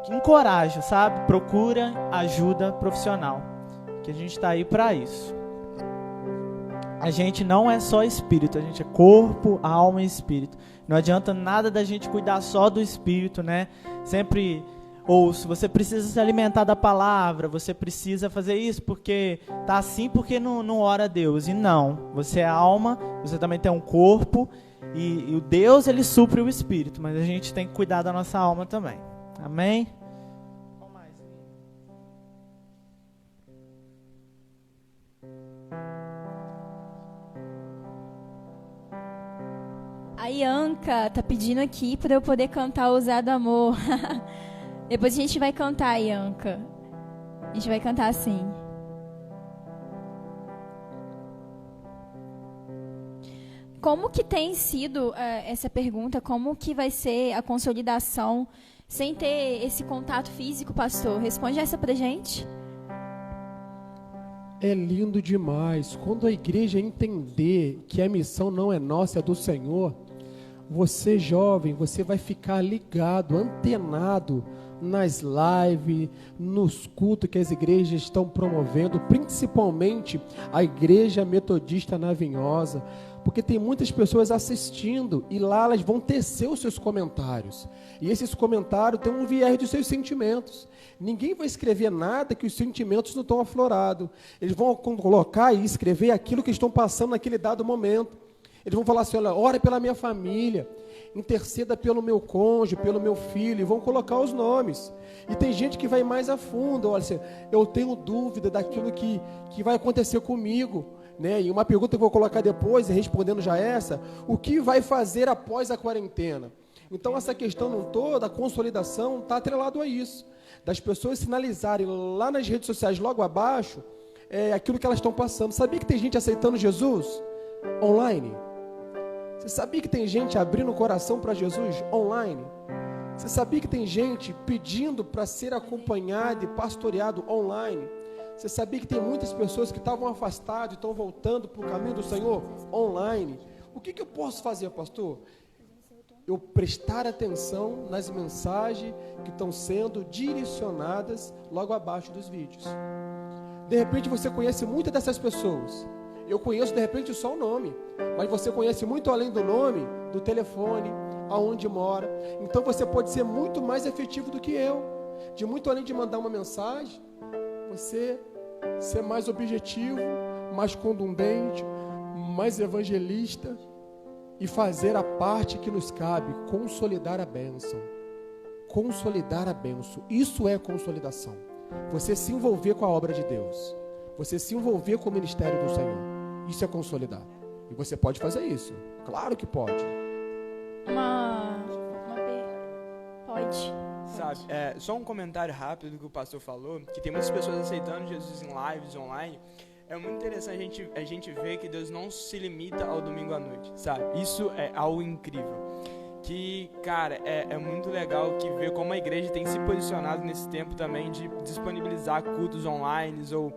encorajo, sabe? Procura ajuda profissional, que a gente está aí para isso. A gente não é só espírito, a gente é corpo, alma e espírito. Não adianta nada da gente cuidar só do espírito, né? Sempre ouço, você precisa se alimentar da palavra, você precisa fazer isso porque tá assim porque não ora a Deus. E não, você é alma, você também tem um corpo e o Deus, ele supre o espírito, mas a gente tem que cuidar da nossa alma também. Amém? A Ianca tá pedindo aqui para eu poder cantar Ousado Amor. Depois a gente vai cantar, Ianca. A gente vai cantar assim. Como que tem sido essa pergunta? Como que vai ser a consolidação sem ter esse contato físico, pastor? Responde essa pra gente. É lindo demais. Quando a igreja entender que a missão não é nossa, é do Senhor, você jovem, você vai ficar ligado, antenado nas lives, nos cultos que as igrejas estão promovendo, principalmente a Igreja Metodista na Vinhosa, porque tem muitas pessoas assistindo e lá elas vão tecer os seus comentários. E esses comentários têm um viés dos seus sentimentos. Ninguém vai escrever nada que os sentimentos não estão aflorados. Eles vão colocar e escrever aquilo que estão passando naquele dado momento. Eles vão falar assim, olha, ore pela minha família, interceda pelo meu cônjuge, pelo meu filho, e vão colocar os nomes. E tem gente que vai mais a fundo, olha assim, eu tenho dúvida daquilo que vai acontecer comigo, né? E uma pergunta que eu vou colocar depois, respondendo já essa, o que vai fazer após a quarentena? Então essa questão toda, a consolidação, está atrelado a isso, das pessoas sinalizarem lá nas redes sociais, logo abaixo, aquilo que elas estão passando. Sabia que tem gente aceitando Jesus online? Você sabia que tem gente abrindo o coração para Jesus online? Você sabia que tem gente pedindo para ser acompanhado e pastoreado online? Você sabia que tem muitas pessoas que estavam afastadas e estão voltando para o caminho do Senhor online? O que eu posso fazer, pastor? Eu prestar atenção nas mensagens que estão sendo direcionadas logo abaixo dos vídeos. De repente você conhece muitas dessas pessoas. Eu conheço de repente só o nome, mas você conhece muito além do nome, do telefone, aonde mora. Então você pode ser muito mais efetivo do que eu. De muito além de mandar uma mensagem, você ser mais objetivo, mais contundente, mais evangelista e fazer a parte que nos cabe, consolidar a bênção. Consolidar a bênção. Isso é consolidação. Você se envolver com a obra de Deus. Você se envolver com o ministério do Senhor. Isso é consolidar. E você pode fazer isso. Claro que pode. Pode. Sabe, só um comentário rápido do que o pastor falou, que tem muitas pessoas aceitando Jesus em lives online. É muito interessante a gente ver que Deus não se limita ao domingo à noite, sabe? Isso é algo incrível. Que, cara, é muito legal que ver como a igreja tem se posicionado nesse tempo também de disponibilizar cultos online ou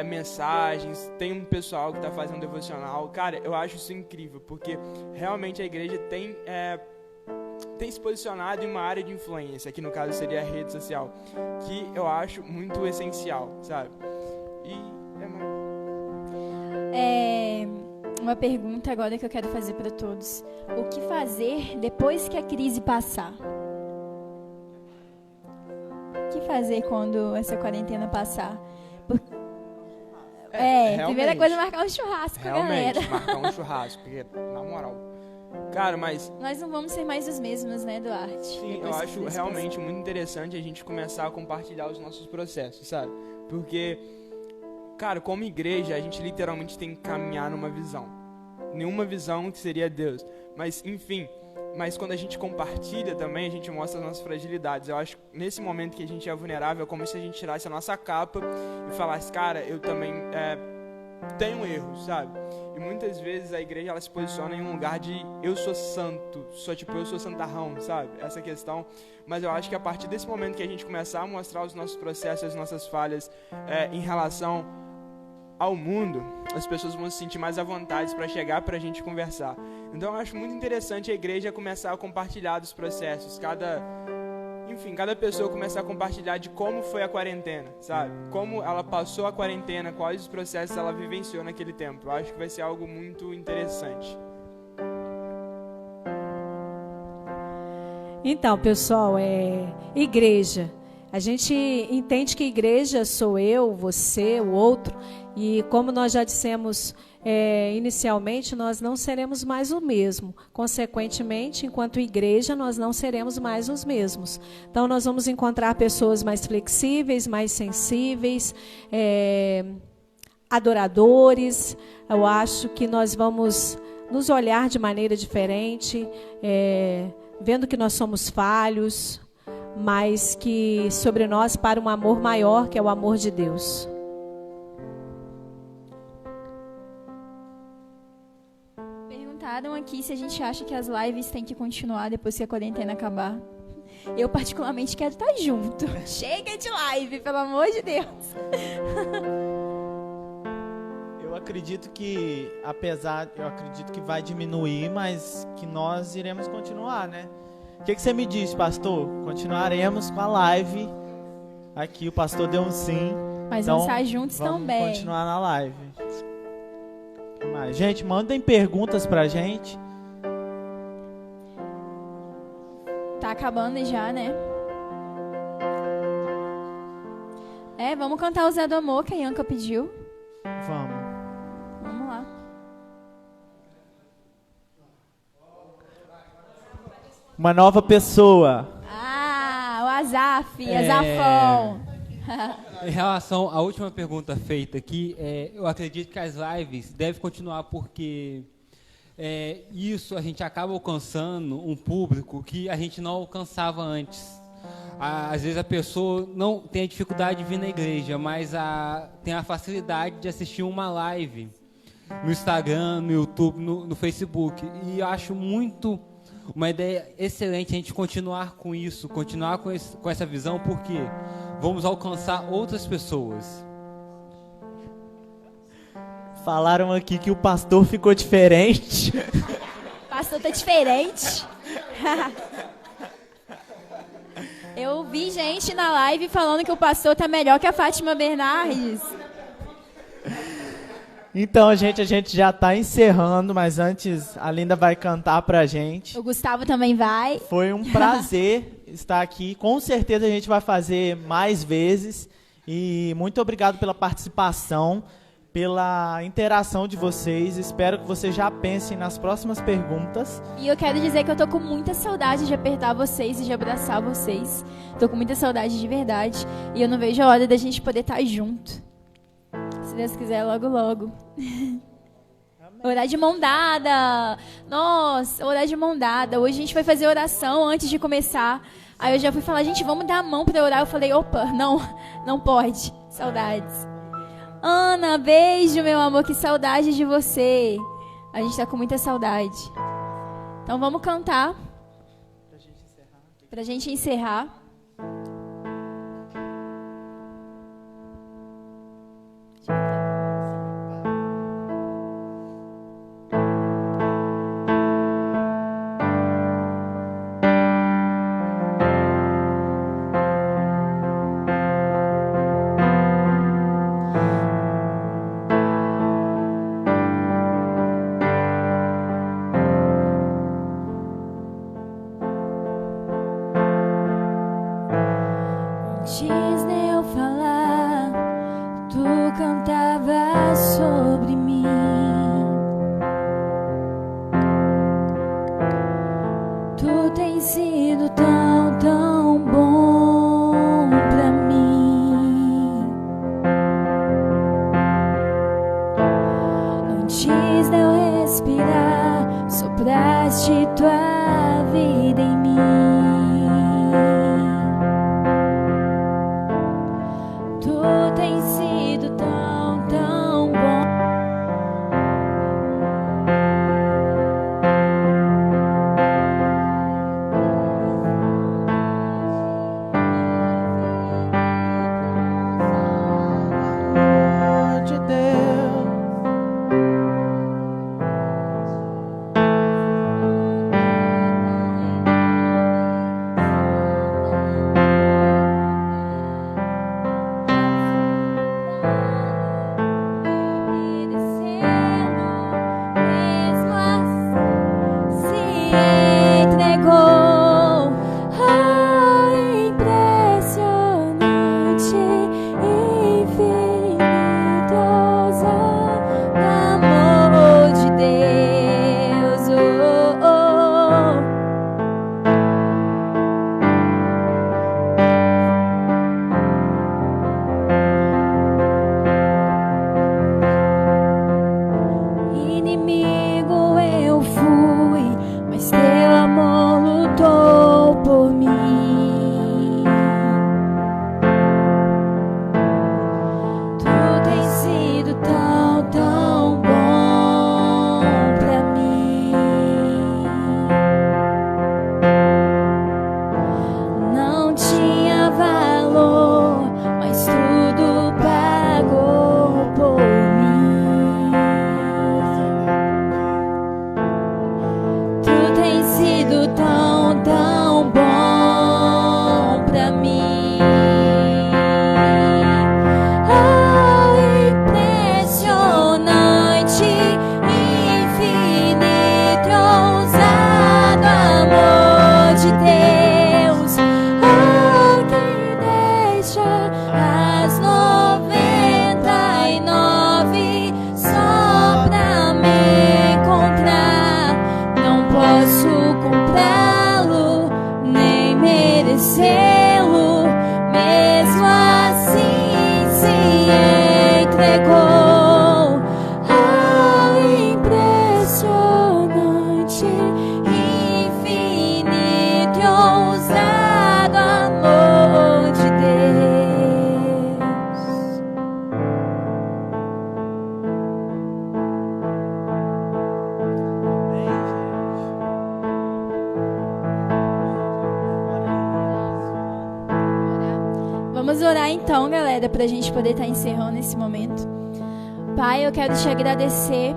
mensagens. Tem um pessoal que está fazendo devocional. Cara, eu acho isso incrível, porque realmente a igreja tem se posicionado em uma área de influência, que no caso seria a rede social, que eu acho muito essencial, sabe? E uma pergunta agora que eu quero fazer para todos. O que fazer depois que a crise passar? O que fazer quando essa quarentena passar? Primeira coisa é marcar um churrasco com a galera. Realmente, marcar um churrasco, porque, na moral, cara, mas... Nós não vamos ser mais os mesmos, né, Duarte? Sim, eu acho realmente muito interessante a gente começar a compartilhar os nossos processos, sabe? Porque, cara, como igreja, a gente literalmente tem que caminhar numa visão. Nenhuma visão que seria Deus. Mas, enfim, quando a gente compartilha também, a gente mostra as nossas fragilidades. Eu acho que nesse momento que a gente é vulnerável, é como se a gente tirasse a nossa capa e falasse, cara, eu também tenho erros, sabe? E muitas vezes a igreja, ela se posiciona em um lugar de eu sou santo, eu sou santarrão, sabe? Essa questão. Mas eu acho que a partir desse momento que a gente começar a mostrar os nossos processos, as nossas falhas em relação ao mundo, as pessoas vão se sentir mais à vontade para chegar para a gente conversar. Então eu acho muito interessante a igreja começar a compartilhar dos processos, enfim, cada pessoa começar a compartilhar de como foi a quarentena, sabe? Como ela passou a quarentena, quais os processos ela vivenciou naquele tempo. Eu acho que vai ser algo muito interessante. Então, pessoal, igreja. A gente entende que igreja sou eu, você, o outro. E como nós já dissemos inicialmente, nós não seremos mais o mesmo. Consequentemente, enquanto igreja, nós não seremos mais os mesmos. Então, nós vamos encontrar pessoas mais flexíveis, mais sensíveis, adoradores. Eu acho que nós vamos nos olhar de maneira diferente, vendo que nós somos falhos, mas que sobre nós para um amor maior, que é o amor de Deus. Perguntaram aqui se a gente acha que as lives têm que continuar depois que a quarentena acabar. Eu particularmente quero estar junto. Chega de live, pelo amor de Deus. Eu acredito que, eu acredito que vai diminuir, mas que nós iremos continuar, né? O que você me diz, pastor? Continuaremos com a live. Aqui o pastor deu um sim. Mas então, vamos estar juntos também. Vamos continuar na live. Mas, gente, mandem perguntas pra gente. Tá acabando já, né? Vamos cantar o Zé do Amor, que a Ianca pediu. Vamos. Vamos lá. Uma nova pessoa. O Azaf, Azafão. Em relação à última pergunta feita aqui, eu acredito que as lives devem continuar porque isso a gente acaba alcançando um público que a gente não alcançava antes. Às vezes a pessoa não tem a dificuldade de vir na igreja, mas tem a facilidade de assistir uma live no Instagram, no YouTube, no Facebook. E eu acho uma ideia excelente a gente continuar com isso, continuar com essa visão, porque vamos alcançar outras pessoas. Falaram aqui que o pastor ficou diferente. O pastor tá diferente. Eu vi gente na live falando que o pastor tá melhor que a Fátima Bernardes. Então, a gente já está encerrando, mas antes a Linda vai cantar pra gente. O Gustavo também vai. Foi um prazer estar aqui. Com certeza a gente vai fazer mais vezes. E muito obrigado pela participação, pela interação de vocês. Espero que vocês já pensem nas próximas perguntas. E eu quero dizer que eu tô com muita saudade de apertar vocês e de abraçar vocês. Tô com muita saudade de verdade. E eu não vejo a hora da gente poder estar junto. Se Deus quiser, logo, logo. Orar de mão dada. Nossa, orar de mão dada. Hoje a gente vai fazer oração antes de começar. Aí eu já fui falar, gente, vamos dar a mão pra orar. Eu falei, opa, não pode. Saudades. Ana, beijo, meu amor. Que saudade de você. A gente tá com muita saudade. Então vamos cantar. Pra gente encerrar. Antes de eu falar, tu cantava sobre mim. Tu tens sido tão, tão bom pra mim. Antes de eu respirar, sopraste tua vida em mim. Tu tens sido tão, tão bom. De Deus. orar então, galera, para a gente poder estar encerrando esse momento. Pai, eu quero te agradecer.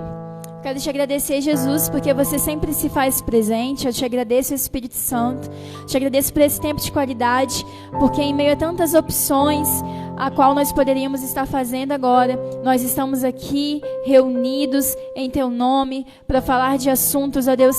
Quero te agradecer, Jesus, porque você sempre se faz presente. Eu te agradeço, Espírito Santo. Te agradeço por esse tempo de qualidade, porque em meio a tantas opções a qual nós poderíamos estar fazendo agora, nós estamos aqui reunidos em Teu nome para falar de assuntos, ó Deus,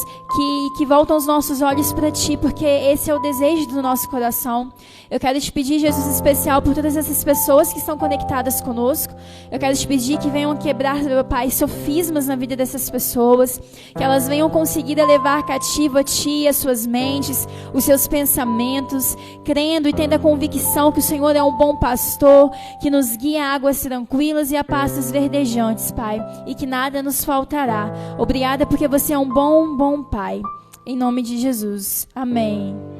que voltam os nossos olhos para Ti, porque esse é o desejo do nosso coração. Eu quero te pedir, Jesus, especial por todas essas pessoas que estão conectadas conosco. Eu quero te pedir que venham quebrar, meu Pai, sofismas na vida dessas pessoas, que elas venham conseguir levar cativo a Ti, as suas mentes, os seus pensamentos, crendo e tendo a convicção que o Senhor é um bom pastor, que nos guia a águas tranquilas e a pastos verdejantes, Pai, e que nada nos faltará. Obrigada porque você é um bom Pai. Em nome de Jesus. Amém.